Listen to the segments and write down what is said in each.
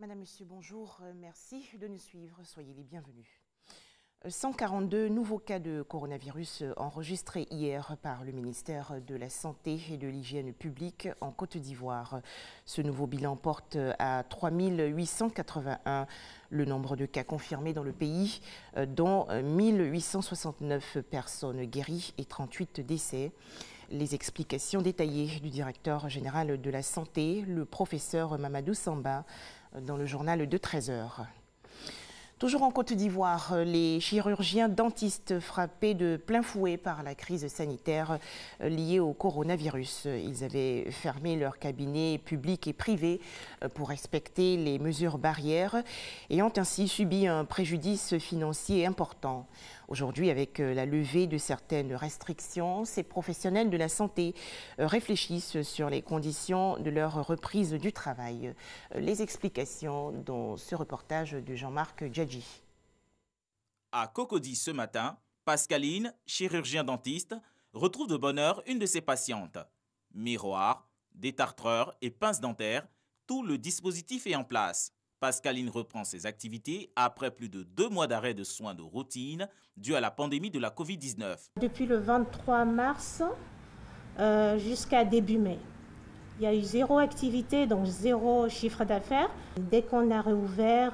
Madame, Monsieur, bonjour. Merci de nous suivre. Soyez les bienvenus. 142 nouveaux cas de coronavirus enregistrés hier par le ministère de la Santé et de l'Hygiène publique en Côte d'Ivoire. Ce nouveau bilan porte à 3881 le nombre de cas confirmés dans le pays, dont 1869 personnes guéries et 38 décès. Les explications détaillées du directeur général de la Santé, le professeur Mamadou Samba, dans le journal de 13h. Toujours en Côte d'Ivoire, les chirurgiens dentistes frappés de plein fouet par la crise sanitaire liée au coronavirus. Ils avaient fermé leurs cabinets publics et privés pour respecter les mesures barrières et ont ainsi subi un préjudice financier important. Aujourd'hui, avec la levée de certaines restrictions, ces professionnels de la santé réfléchissent sur les conditions de leur reprise du travail. Les explications dans ce reportage de Jean-Marc Djadji. À Cocody ce matin, Pascaline, chirurgien dentiste, retrouve de bonne heure une de ses patientes. Miroir, détartreur et pince dentaire, tout le dispositif est en place. Pascaline reprend ses activités après plus de 2 mois d'arrêt de soins de routine dû à la pandémie de la Covid-19. Depuis le 23 mars jusqu'à début mai, il y a eu 0 activité, donc 0 chiffre d'affaires. Dès qu'on a réouvert,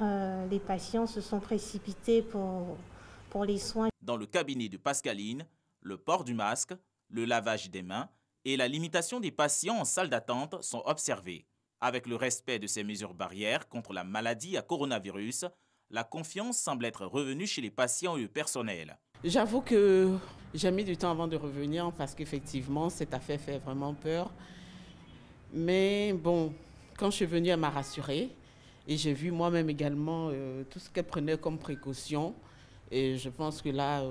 les patients se sont précipités pour les soins. Dans le cabinet de Pascaline, le port du masque, le lavage des mains et la limitation des patients en salle d'attente sont observés. Avec le respect de ces mesures barrières contre la maladie à coronavirus, la confiance semble être revenue chez les patients et le personnel. J'avoue que j'ai mis du temps avant de revenir parce qu'effectivement, cette affaire fait vraiment peur. Mais bon, quand je suis venue, elle m'a rassurée et j'ai vu moi-même également tout ce qu'elle prenait comme précaution. Et je pense que là,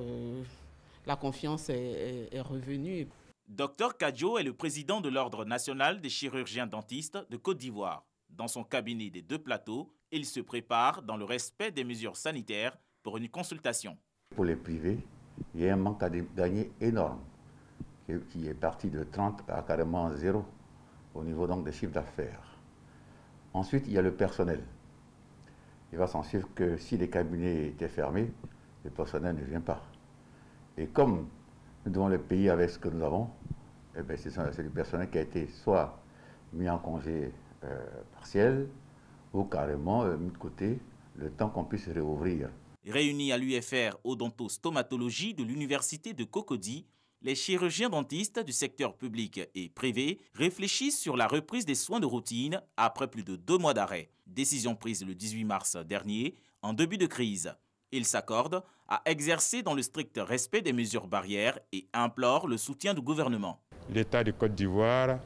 la confiance est revenue. Dr Kadjo est le président de l'Ordre national des chirurgiens dentistes de Côte d'Ivoire. Dans son cabinet des 2 plateaux, il se prépare dans le respect des mesures sanitaires pour une consultation. Pour les privés, il y a un manque à gagner énorme qui est parti de 30 à carrément 0 au niveau donc des chiffres d'affaires. Ensuite, il y a le personnel. Il va s'en suivre que si les cabinets étaient fermés, le personnel ne vient pas. Et comme nous devons le payer avec ce que nous avons, eh bien, c'est le personnel qui a été soit mis en congé partiel ou carrément mis de côté le temps qu'on puisse réouvrir. Réunis à l'UFR Odontostomatologie de l'Université de Cocody, les chirurgiens dentistes du secteur public et privé réfléchissent sur la reprise des soins de routine après plus de 2 mois d'arrêt. Décision prise le 18 mars dernier, en début de crise. Ils s'accordent à exercer dans le strict respect des mesures barrières et implorent le soutien du gouvernement. L'État de Côte d'Ivoire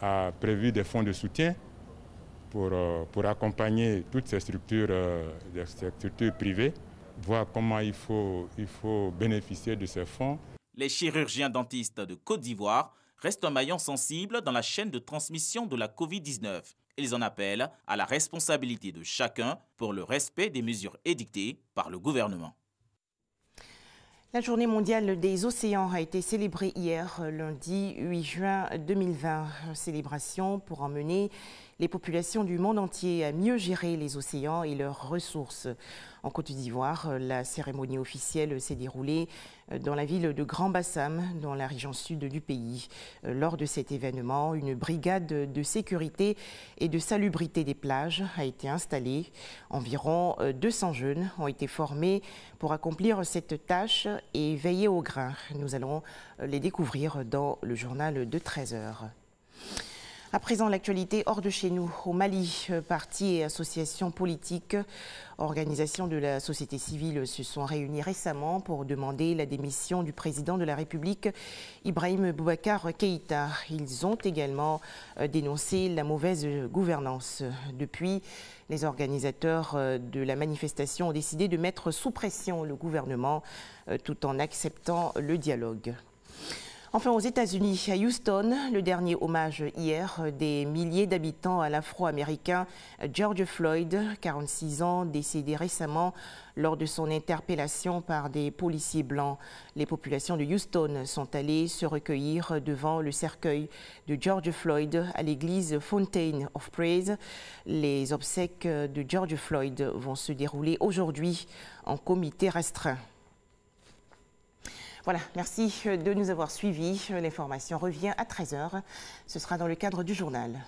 a prévu des fonds de soutien pour accompagner toutes ces structures privées, voir comment il faut bénéficier de ces fonds. Les chirurgiens dentistes de Côte d'Ivoire restent un maillon sensible dans la chaîne de transmission de la Covid-19. Ils en appellent à la responsabilité de chacun pour le respect des mesures édictées par le gouvernement. La journée mondiale des océans a été célébrée hier, lundi 8 juin 2020. Célébration pour emmener les populations du monde entier à mieux gérer les océans et leurs ressources. En Côte d'Ivoire, la cérémonie officielle s'est déroulée dans la ville de Grand Bassam, dans la région sud du pays. Lors de cet événement, une brigade de sécurité et de salubrité des plages a été installée. Environ 200 jeunes ont été formés pour accomplir cette tâche et veiller au grain. Nous allons les découvrir dans le journal de 13h. À présent, l'actualité hors de chez nous. Au Mali, partis et associations politiques, organisations de la société civile se sont réunis récemment pour demander la démission du président de la République, Ibrahim Boubacar Keïta. Ils ont également dénoncé la mauvaise gouvernance. Depuis, les organisateurs de la manifestation ont décidé de mettre sous pression le gouvernement tout en acceptant le dialogue. Enfin, aux États-Unis, à Houston, le dernier hommage hier des milliers d'habitants à l'Afro-Américain George Floyd, 46 ans, décédé récemment lors de son interpellation par des policiers blancs. Les populations de Houston sont allées se recueillir devant le cercueil de George Floyd à l'église Fountain of Praise. Les obsèques de George Floyd vont se dérouler aujourd'hui en comité restreint. Voilà, merci de nous avoir suivis. L'information revient à 13h. Ce sera dans le cadre du journal.